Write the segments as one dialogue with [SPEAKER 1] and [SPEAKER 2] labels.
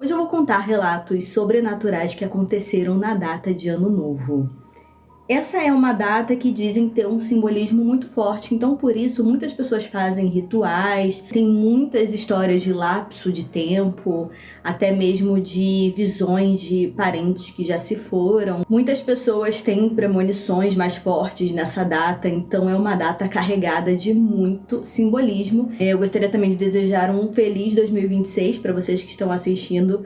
[SPEAKER 1] Hoje eu vou contar relatos sobrenaturais que aconteceram na data de Ano Novo. Essa é uma data que dizem ter um simbolismo muito forte, então por isso muitas pessoas fazem rituais, tem muitas histórias de lapso de tempo, até mesmo de visões de parentes que já se foram. Muitas pessoas têm premonições mais fortes nessa data, então é uma data carregada de muito simbolismo. Eu gostaria também de desejar um feliz 2026 para vocês que estão assistindo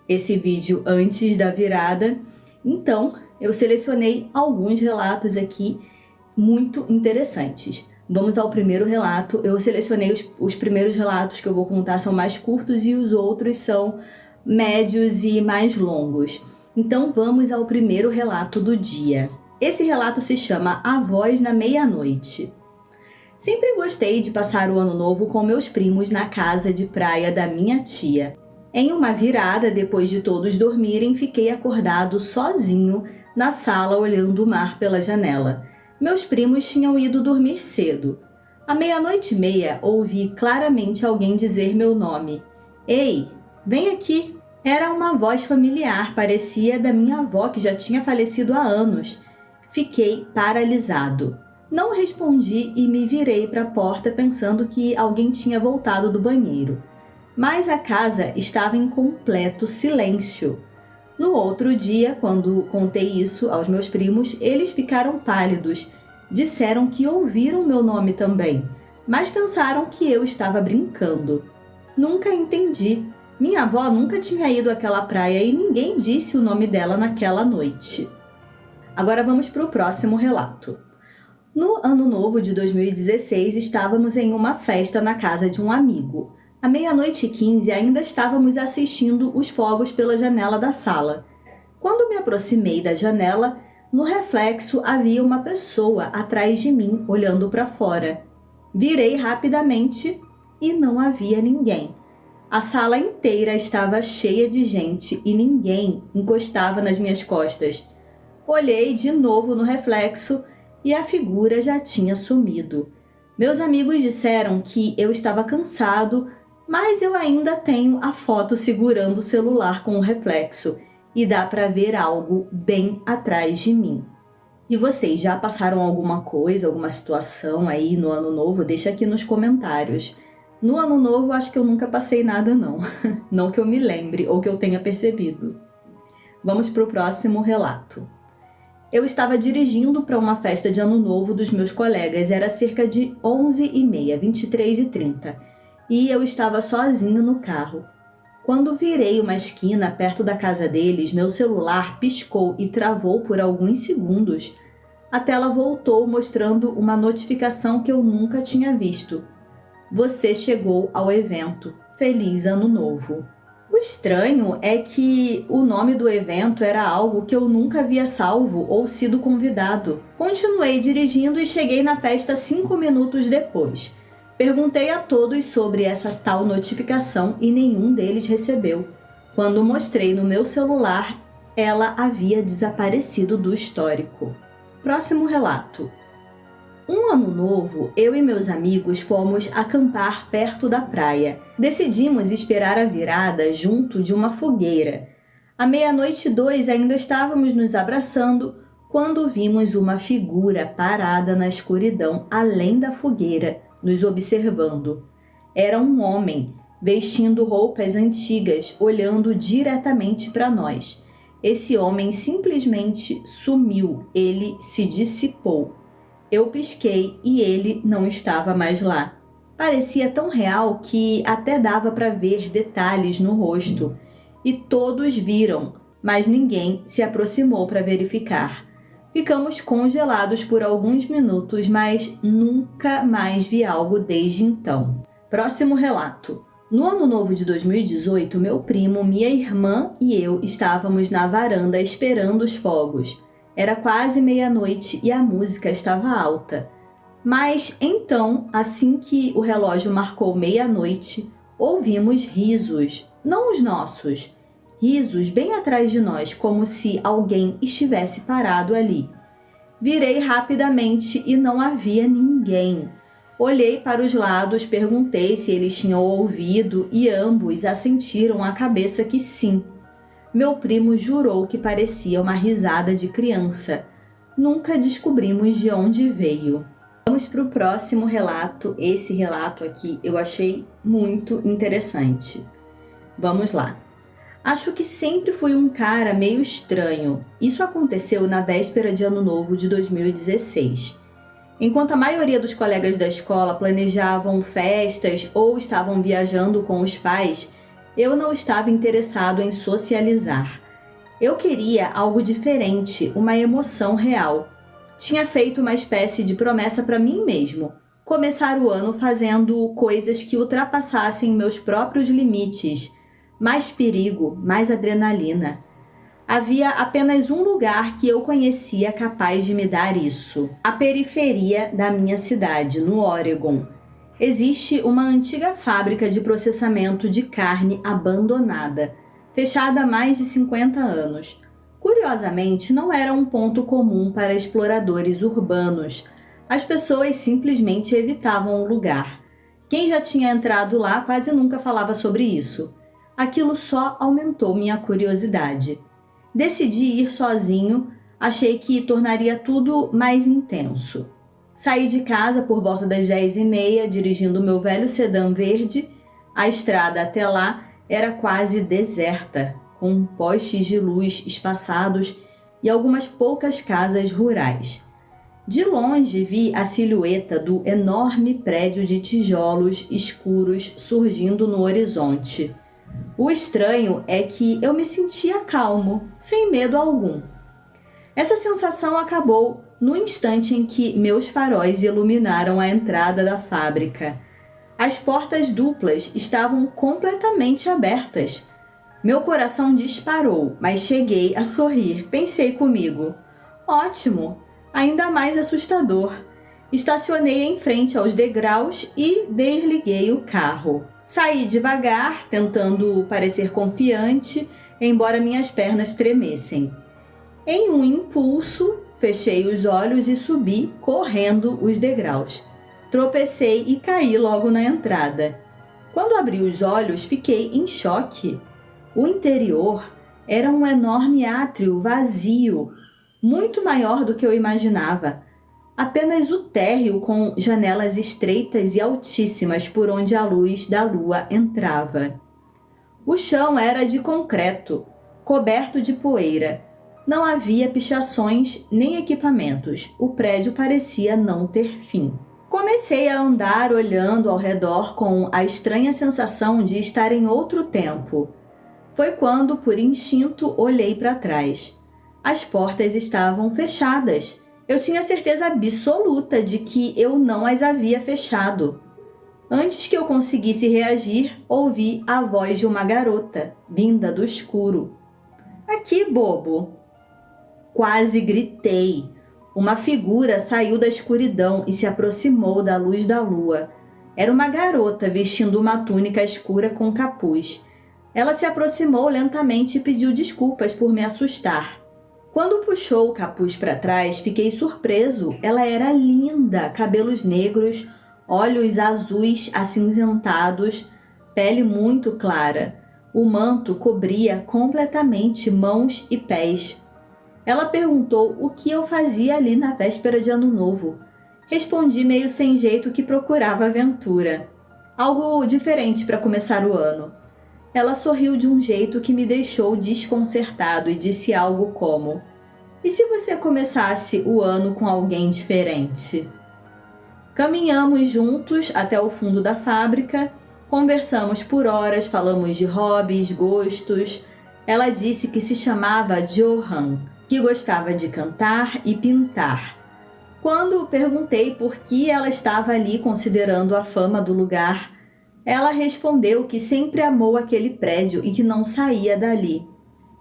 [SPEAKER 1] esse vídeo antes da virada. Então, eu selecionei alguns relatos aqui muito interessantes. Vamos ao primeiro relato. Eu selecionei os primeiros relatos que eu vou contar são mais curtos e os outros são médios e mais longos. Então vamos ao primeiro relato do dia. Esse relato se chama A Voz na Meia-Noite. Sempre gostei de passar o ano novo com meus primos na casa de praia da minha tia. Em uma virada, depois de todos dormirem, fiquei acordado sozinho na sala olhando o mar pela janela. Meus primos tinham ido dormir cedo. À 00:30, ouvi claramente alguém dizer meu nome. Ei, vem aqui! Era uma voz familiar, parecia da minha avó que já tinha falecido há anos. Fiquei paralisado. Não respondi e me virei para a porta pensando que alguém tinha voltado do banheiro. Mas a casa estava em completo silêncio. No outro dia, quando contei isso aos meus primos, eles ficaram pálidos. Disseram que ouviram meu nome também, mas pensaram que eu estava brincando. Nunca entendi. Minha avó nunca tinha ido àquela praia e ninguém disse o nome dela naquela noite. Agora vamos para o próximo relato. No ano novo de 2016, estávamos em uma festa na casa de um amigo. À 00:15 ainda estávamos assistindo os fogos pela janela da sala. Quando me aproximei da janela, no reflexo havia uma pessoa atrás de mim olhando para fora. Virei rapidamente e não havia ninguém. A sala inteira estava cheia de gente e ninguém encostava nas minhas costas. Olhei de novo no reflexo e a figura já tinha sumido. Meus amigos disseram que eu estava cansado, mas eu ainda tenho a foto segurando o celular com o reflexo e dá para ver algo bem atrás de mim. E vocês já passaram alguma coisa, alguma situação aí no ano novo? Deixa aqui nos comentários. No ano novo acho que eu nunca passei nada não, não que eu me lembre ou que eu tenha percebido. Vamos para o próximo relato. Eu estava dirigindo para uma festa de ano novo dos meus colegas, era cerca de 11:30, 23:30. E eu estava sozinho no carro. Quando virei uma esquina perto da casa deles, meu celular piscou e travou por alguns segundos. A tela voltou mostrando uma notificação que eu nunca tinha visto. Você chegou ao evento. Feliz Ano Novo. O estranho é que o nome do evento era algo que eu nunca havia salvo ou sido convidado. Continuei dirigindo e cheguei na festa 5 minutos depois. Perguntei a todos sobre essa tal notificação e nenhum deles recebeu. Quando mostrei no meu celular, ela havia desaparecido do histórico. Próximo relato. Um ano novo, eu e meus amigos fomos acampar perto da praia. Decidimos esperar a virada junto de uma fogueira. À 00:02 ainda estávamos nos abraçando quando vimos uma figura parada na escuridão além da fogueira, nos observando. Era um homem, vestindo roupas antigas, olhando diretamente para nós. Esse homem simplesmente sumiu, ele se dissipou. Eu pisquei e ele não estava mais lá. Parecia tão real que até dava para ver detalhes no rosto. E todos viram, mas ninguém se aproximou para verificar. Ficamos congelados por alguns minutos, mas nunca mais vi algo desde então. Próximo relato. No ano novo de 2018, meu primo, minha irmã e eu estávamos na varanda esperando os fogos. Era quase meia-noite e a música estava alta. Mas então, assim que o relógio marcou meia-noite, ouvimos risos, não os nossos. Risos bem atrás de nós, como se alguém estivesse parado ali. Virei rapidamente e não havia ninguém. Olhei para os lados, perguntei se eles tinham ouvido e ambos assentiram a cabeça que sim. Meu primo jurou que parecia uma risada de criança. Nunca descobrimos de onde veio. Vamos para o próximo relato. Esse relato aqui eu achei muito interessante. Vamos lá. Acho que sempre fui um cara meio estranho. Isso aconteceu na véspera de Ano Novo de 2016. Enquanto a maioria dos colegas da escola planejavam festas ou estavam viajando com os pais, eu não estava interessado em socializar. Eu queria algo diferente, uma emoção real. Tinha feito uma espécie de promessa para mim mesmo, começar o ano fazendo coisas que ultrapassassem meus próprios limites. Mais perigo, mais adrenalina. Havia apenas um lugar que eu conhecia capaz de me dar isso. A periferia da minha cidade, no Oregon. Existe uma antiga fábrica de processamento de carne abandonada, fechada há mais de 50 anos. Curiosamente, não era um ponto comum para exploradores urbanos. As pessoas simplesmente evitavam o lugar. Quem já tinha entrado lá quase nunca falava sobre isso. Aquilo só aumentou minha curiosidade. Decidi ir sozinho, achei que tornaria tudo mais intenso. Saí de casa por volta das 10h30, dirigindo meu velho sedã verde. A estrada até lá era quase deserta, com postes de luz espaçados e algumas poucas casas rurais. De longe vi a silhueta do enorme prédio de tijolos escuros surgindo no horizonte. O estranho é que eu me sentia calmo, sem medo algum. Essa sensação acabou no instante em que meus faróis iluminaram a entrada da fábrica. As portas duplas estavam completamente abertas. Meu coração disparou, mas cheguei a sorrir. Pensei comigo: ótimo, ainda mais assustador. Estacionei em frente aos degraus e desliguei o carro. Saí devagar, tentando parecer confiante, embora minhas pernas tremessem. Em um impulso, fechei os olhos e subi correndo os degraus. Tropecei e caí logo na entrada. Quando abri os olhos, fiquei em choque. O interior era um enorme átrio vazio, muito maior do que eu imaginava. Apenas o térreo com janelas estreitas e altíssimas por onde a luz da lua entrava. O chão era de concreto, coberto de poeira. Não havia pichações nem equipamentos. O prédio parecia não ter fim. Comecei a andar olhando ao redor com a estranha sensação de estar em outro tempo. Foi quando, por instinto, olhei para trás. As portas estavam fechadas. Eu tinha certeza absoluta de que eu não as havia fechado. Antes que eu conseguisse reagir, ouvi a voz de uma garota, vinda do escuro. "Aqui, bobo!" Quase gritei. Uma figura saiu da escuridão e se aproximou da luz da lua. Era uma garota vestindo uma túnica escura com capuz. Ela se aproximou lentamente e pediu desculpas por me assustar. Quando puxou o capuz para trás, fiquei surpreso. Ela era linda, cabelos negros, olhos azuis acinzentados, pele muito clara. O manto cobria completamente mãos e pés. Ela perguntou o que eu fazia ali na véspera de Ano Novo. Respondi meio sem jeito que procurava aventura. Algo diferente para começar o ano. Ela sorriu de um jeito que me deixou desconcertado e disse algo como: "E se você começasse o ano com alguém diferente?" Caminhamos juntos até o fundo da fábrica, conversamos por horas, falamos de hobbies, gostos. Ela disse que se chamava Johan, que gostava de cantar e pintar. Quando perguntei por que ela estava ali considerando a fama do lugar, ela respondeu que sempre amou aquele prédio e que não saía dali.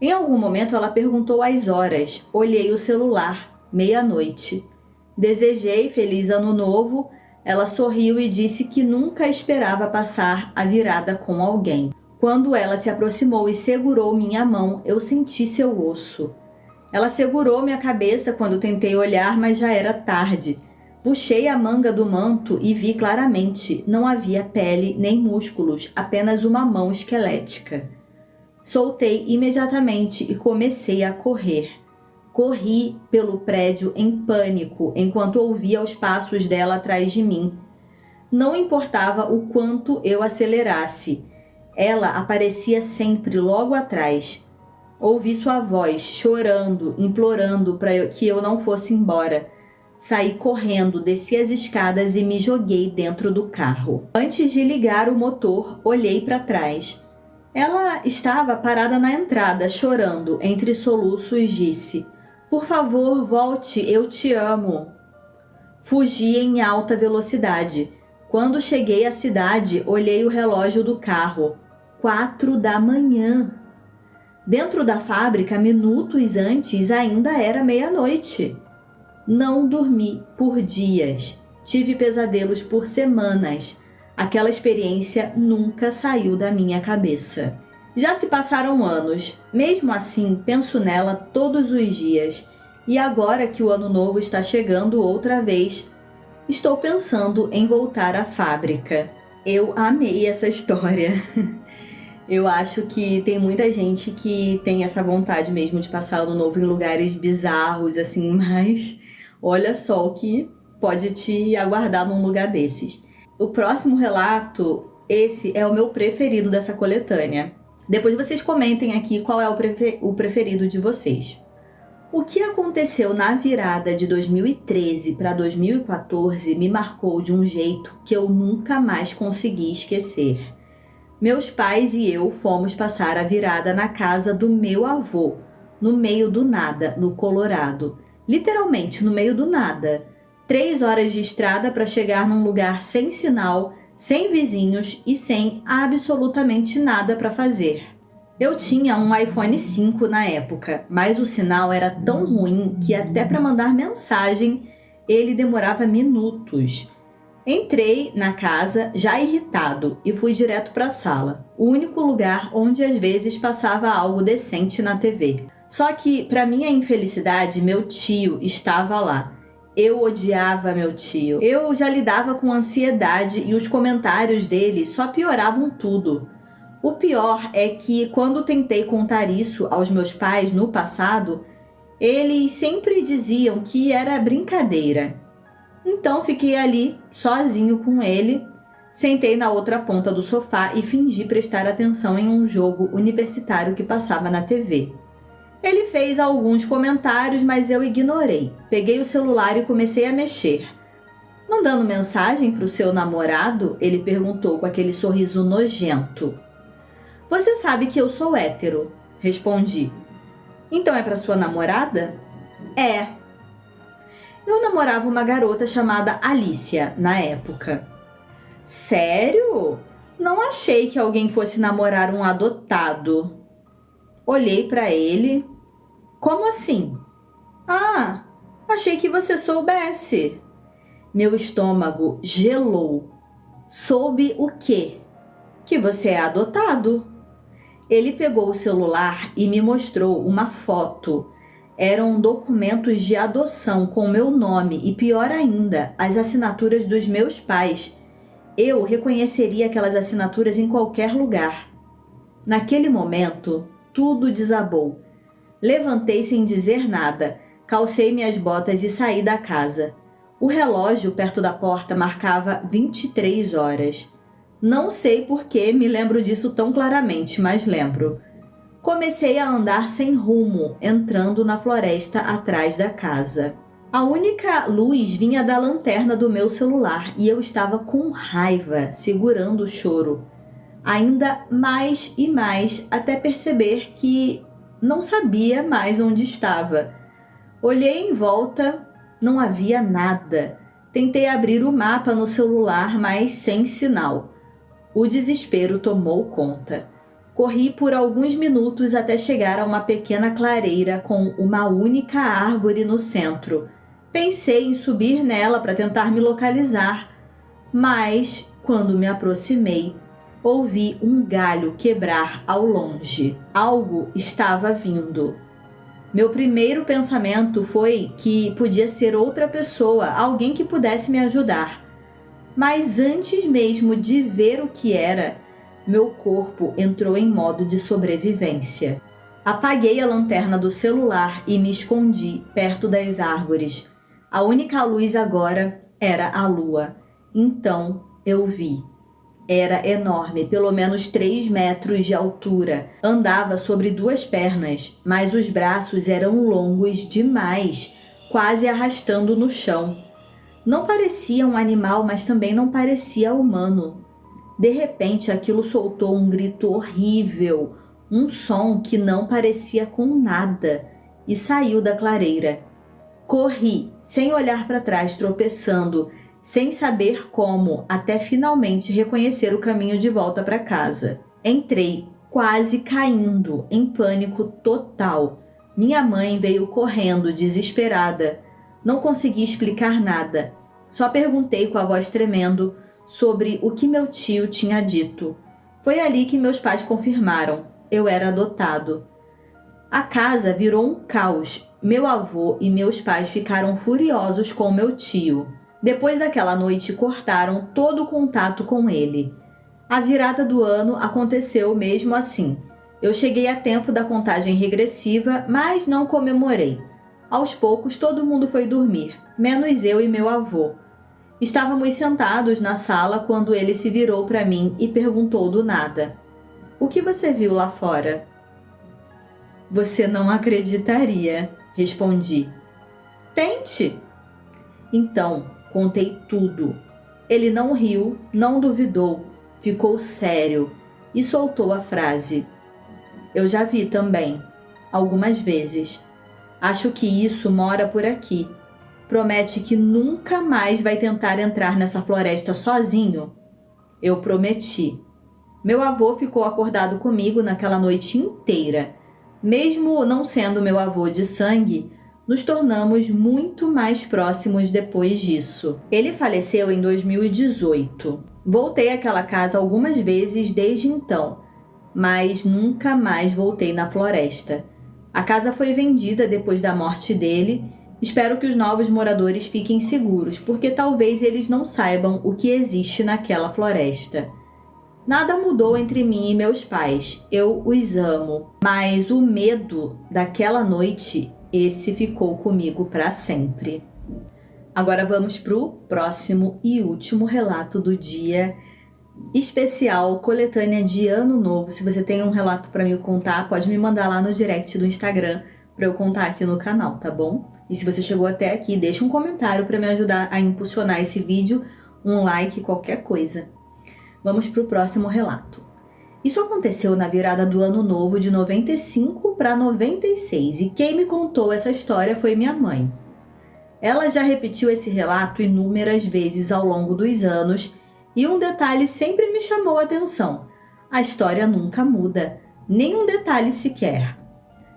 [SPEAKER 1] Em algum momento ela perguntou as horas. Olhei o celular, 00:30. Desejei feliz ano novo. Ela sorriu e disse que nunca esperava passar a virada com alguém. Quando ela se aproximou e segurou minha mão, eu senti seu osso. Ela segurou minha cabeça quando tentei olhar, mas já era tarde. Puxei a manga do manto e vi claramente, não havia pele nem músculos, apenas uma mão esquelética. Soltei imediatamente e comecei a correr. Corri pelo prédio em pânico enquanto ouvia os passos dela atrás de mim. Não importava o quanto eu acelerasse, ela aparecia sempre logo atrás. Ouvi sua voz chorando, implorando para que eu não fosse embora. Saí correndo, desci as escadas e me joguei dentro do carro. Antes de ligar o motor, olhei para trás. Ela estava parada na entrada, chorando. Entre soluços, disse: "Por favor, volte, eu te amo." Fugi em alta velocidade. Quando cheguei à cidade, olhei o relógio do carro. 4 da manhã. Dentro da fábrica, minutos antes, ainda era meia-noite. Não dormi por dias. Tive pesadelos por semanas. Aquela experiência nunca saiu da minha cabeça. Já se passaram anos. Mesmo assim, penso nela todos os dias. E agora que o ano novo está chegando outra vez, estou pensando em voltar à fábrica. Eu amei essa história. Eu acho que tem muita gente que tem essa vontade mesmo de passar o ano novo em lugares bizarros, assim, mas olha só o que pode te aguardar num lugar desses. O próximo relato, esse é o meu preferido dessa coletânea. Depois vocês comentem aqui qual é o preferido de vocês. O que aconteceu na virada de 2013 para 2014 me marcou de um jeito que eu nunca mais consegui esquecer. Meus pais e eu fomos passar a virada na casa do meu avô, no meio do nada, no Colorado. Literalmente no meio do nada. 3 horas de estrada para chegar num lugar sem sinal, sem vizinhos e sem absolutamente nada para fazer. Eu tinha um iPhone 5 na época, mas o sinal era tão ruim que até para mandar mensagem ele demorava minutos. Entrei na casa já irritado e fui direto para a sala, o único lugar onde às vezes passava algo decente na TV. Só que, para minha infelicidade, meu tio estava lá. Eu odiava meu tio. Eu já lidava com ansiedade e os comentários dele só pioravam tudo. O pior é que, quando tentei contar isso aos meus pais no passado, eles sempre diziam que era brincadeira. Então fiquei ali, sozinho com ele, sentei na outra ponta do sofá e fingi prestar atenção em um jogo universitário que passava na TV. Ele fez alguns comentários, mas eu ignorei. Peguei o celular e comecei a mexer. "Mandando mensagem para o seu namorado?" ele perguntou com aquele sorriso nojento. "Você sabe que eu sou hétero", respondi. "Então é para sua namorada?" "É." Eu namorava uma garota chamada Alicia na época. "Sério? Não achei que alguém fosse namorar um adotado." Olhei para ele. "Como assim?" "Ah, achei que você soubesse." Meu estômago gelou. "Soube o quê?" "Que você é adotado." Ele pegou o celular e me mostrou uma foto. Eram documentos de adoção com meu nome e, pior ainda, as assinaturas dos meus pais. Eu reconheceria aquelas assinaturas em qualquer lugar. Naquele momento, tudo desabou. Levantei sem dizer nada, calcei minhas botas e saí da casa. O relógio perto da porta marcava 23 horas. Não sei por que me lembro disso tão claramente, mas lembro. Comecei a andar sem rumo, entrando na floresta atrás da casa. A única luz vinha da lanterna do meu celular e eu estava com raiva, segurando o choro. Ainda mais e mais, até perceber que não sabia mais onde estava. Olhei em volta, não havia nada. Tentei abrir o mapa no celular, mas sem sinal. O desespero tomou conta. Corri por alguns minutos até chegar a uma pequena clareira com uma única árvore no centro. Pensei em subir nela para tentar me localizar, mas, quando me aproximei, ouvi um galho quebrar ao longe. Algo estava vindo. Meu primeiro pensamento foi que podia ser outra pessoa, alguém que pudesse me ajudar. Mas antes mesmo de ver o que era, meu corpo entrou em modo de sobrevivência. Apaguei a lanterna do celular e me escondi perto das árvores. A única luz agora era a lua. Então eu vi. Era enorme, pelo menos 3 metros de altura. Andava sobre 2 pernas, mas os braços eram longos demais, quase arrastando no chão. Não parecia um animal, mas também não parecia humano. De repente, aquilo soltou um grito horrível, um som que não parecia com nada, e saiu da clareira. Corri, sem olhar para trás, tropeçando, sem saber como, até finalmente reconhecer o caminho de volta para casa. Entrei, quase caindo, em pânico total. Minha mãe veio correndo, desesperada. Não consegui explicar nada. Só perguntei com a voz tremendo sobre o que meu tio tinha dito. Foi ali que meus pais confirmaram. Eu era adotado. A casa virou um caos. Meu avô e meus pais ficaram furiosos com meu tio. Depois daquela noite, cortaram todo o contato com ele. A virada do ano aconteceu mesmo assim. Eu cheguei a tempo da contagem regressiva, mas não comemorei. Aos poucos, todo mundo foi dormir, menos eu e meu avô. Estávamos sentados na sala quando ele se virou para mim e perguntou do nada: "O que você viu lá fora?" "Você não acreditaria", respondi. "Tente." Então, contei tudo. Ele não riu, não duvidou, ficou sério e soltou a frase: "Eu já vi também, algumas vezes. Acho que isso mora por aqui. Promete que nunca mais vai tentar entrar nessa floresta sozinho?" Eu prometi. Meu avô ficou acordado comigo naquela noite inteira. Mesmo não sendo meu avô de sangue, nos tornamos muito mais próximos depois disso. Ele faleceu em 2018. Voltei àquela casa algumas vezes desde então, mas nunca mais voltei na floresta. A casa foi vendida depois da morte dele. Espero que os novos moradores fiquem seguros, porque talvez eles não saibam o que existe naquela floresta. Nada mudou entre mim e meus pais. Eu os amo. Mas o medo daquela noite, esse ficou comigo para sempre. Agora vamos para o próximo e último relato do dia, especial coletânea de Ano Novo. Se você tem um relato para me contar, pode me mandar lá no direct do Instagram para eu contar aqui no canal, tá bom? E se você chegou até aqui, deixa um comentário para me ajudar a impulsionar esse vídeo, um like, qualquer coisa. Vamos para o próximo relato. Isso aconteceu na virada do Ano Novo de 95 para 96 e quem me contou essa história foi minha mãe. Ela já repetiu esse relato inúmeras vezes ao longo dos anos e um detalhe sempre me chamou a atenção. A história nunca muda, nem um detalhe sequer.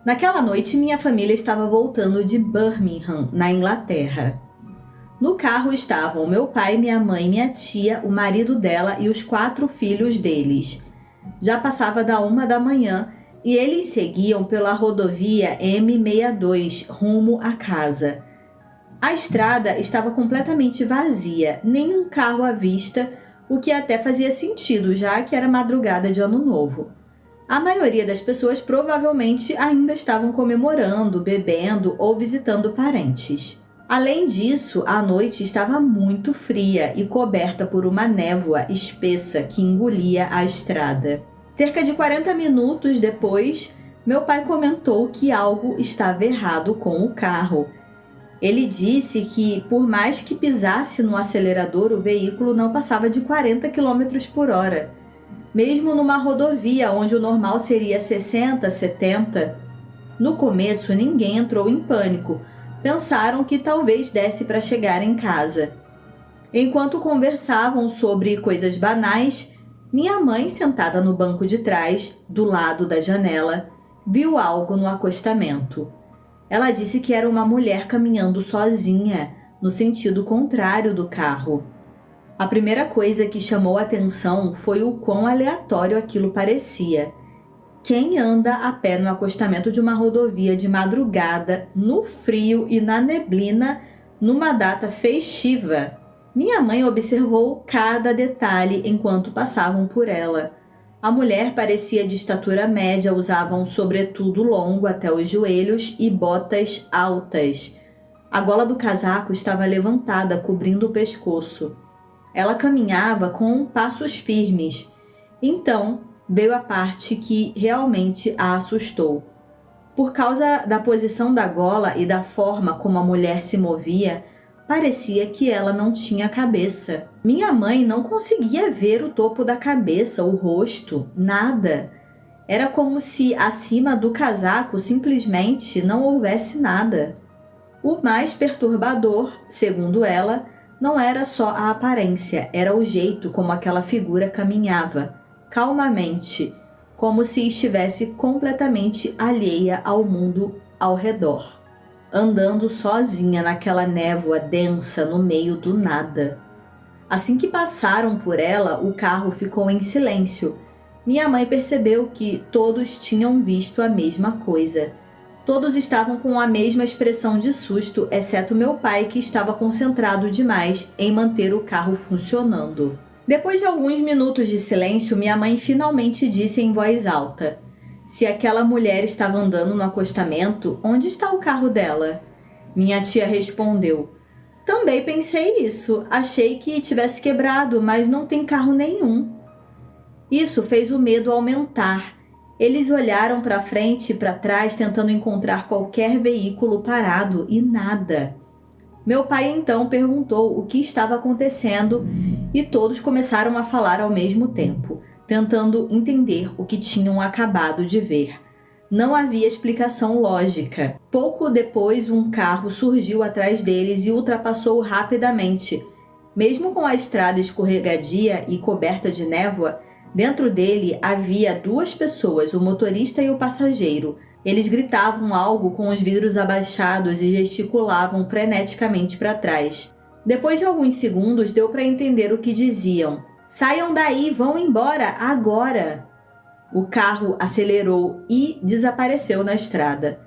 [SPEAKER 1] Naquela noite, minha família estava voltando de Birmingham, na Inglaterra. No carro estavam meu pai, minha mãe, minha tia, o marido dela e os 4 filhos deles. Já passava da 1 da manhã e eles seguiam pela rodovia M62 rumo à casa. A estrada estava completamente vazia, nenhum carro à vista, o que até fazia sentido, já que era madrugada de Ano Novo. A maioria das pessoas provavelmente ainda estavam comemorando, bebendo ou visitando parentes. Além disso, a noite estava muito fria e coberta por uma névoa espessa que engolia a estrada. Cerca de 40 minutos depois, meu pai comentou que algo estava errado com o carro. Ele disse que, por mais que pisasse no acelerador, o veículo não passava de 40 km por hora. Mesmo numa rodovia onde o normal seria 60, 70. No começo, ninguém entrou em pânico. Pensaram que talvez desse para chegar em casa. Enquanto conversavam sobre coisas banais, minha mãe, sentada no banco de trás, do lado da janela, viu algo no acostamento. Ela disse que era uma mulher caminhando sozinha, no sentido contrário do carro. A primeira coisa que chamou a atenção foi o quão aleatório aquilo parecia. Quem anda a pé no acostamento de uma rodovia de madrugada, no frio e na neblina, numa data festiva? Minha mãe observou cada detalhe enquanto passavam por ela. A mulher parecia de estatura média, usava um sobretudo longo até os joelhos e botas altas. A gola do casaco estava levantada, cobrindo o pescoço. Ela caminhava com passos firmes. Então, veio a parte que realmente a assustou. Por causa da posição da gola e da forma como a mulher se movia, parecia que ela não tinha cabeça. Minha mãe não conseguia ver o topo da cabeça, o rosto, nada. Era como se acima do casaco simplesmente não houvesse nada. O mais perturbador, segundo ela, não era só a aparência, era o jeito como aquela figura caminhava, calmamente, como se estivesse completamente alheia ao mundo ao redor, andando sozinha naquela névoa densa no meio do nada. Assim que passaram por ela, o carro ficou em silêncio. Minha mãe percebeu que todos tinham visto a mesma coisa. Todos estavam com a mesma expressão de susto, exceto meu pai, que estava concentrado demais em manter o carro funcionando. Depois de alguns minutos de silêncio, minha mãe finalmente disse em voz alta: "Se aquela mulher estava andando no acostamento, onde está o carro dela?" Minha tia respondeu: "Também pensei isso. Achei que tivesse quebrado, mas não tem carro nenhum." Isso fez o medo aumentar. Eles olharam para frente e para trás, tentando encontrar qualquer veículo parado e nada. Meu pai então perguntou o que estava acontecendo e todos começaram a falar ao mesmo tempo, tentando entender o que tinham acabado de ver. Não havia explicação lógica. Pouco depois, um carro surgiu atrás deles e ultrapassou rapidamente. Mesmo com a estrada escorregadia e coberta de névoa, dentro dele havia 2 pessoas, o motorista e o passageiro. Eles gritavam algo com os vidros abaixados e gesticulavam freneticamente para trás. Depois de alguns segundos, deu para entender o que diziam. "Saiam daí, vão embora, agora!" O carro acelerou e desapareceu na estrada.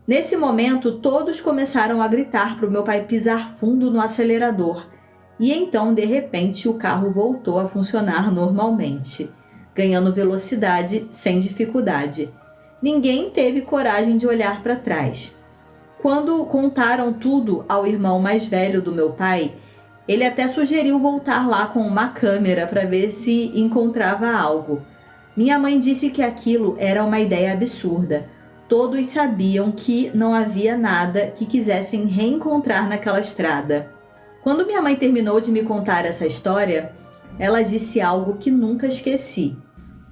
[SPEAKER 1] Nesse momento, todos começaram a gritar para o meu pai pisar fundo no acelerador. E então, de repente, o carro voltou a funcionar normalmente, ganhando velocidade sem dificuldade. Ninguém teve coragem de olhar para trás. Quando contaram tudo ao irmão mais velho do meu pai, ele até sugeriu voltar lá com uma câmera para ver se encontrava algo. Minha mãe disse que aquilo era uma ideia absurda. Todos sabiam que não havia nada que quisessem reencontrar naquela estrada. Quando minha mãe terminou de me contar essa história, ela disse algo que nunca esqueci.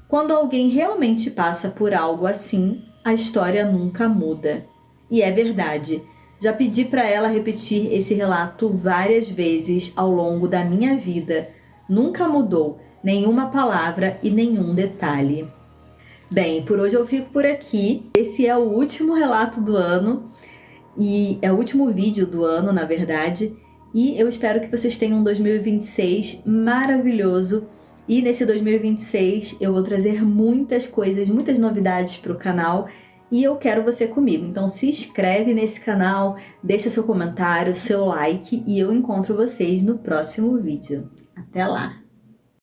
[SPEAKER 1] Quando alguém realmente passa por algo assim, a história nunca muda. E é verdade. Já pedi para ela repetir esse relato várias vezes ao longo da minha vida. Nunca mudou nenhuma palavra e nenhum detalhe. Bem, por hoje eu fico por aqui. Esse é o último relato do ano e é o último vídeo do ano, na verdade. E eu espero que vocês tenham um 2026 maravilhoso. E nesse 2026 eu vou trazer muitas coisas, muitas novidades para o canal. E eu quero você comigo. Então se inscreve nesse canal, deixa seu comentário, seu like e eu encontro vocês no próximo vídeo. Até lá!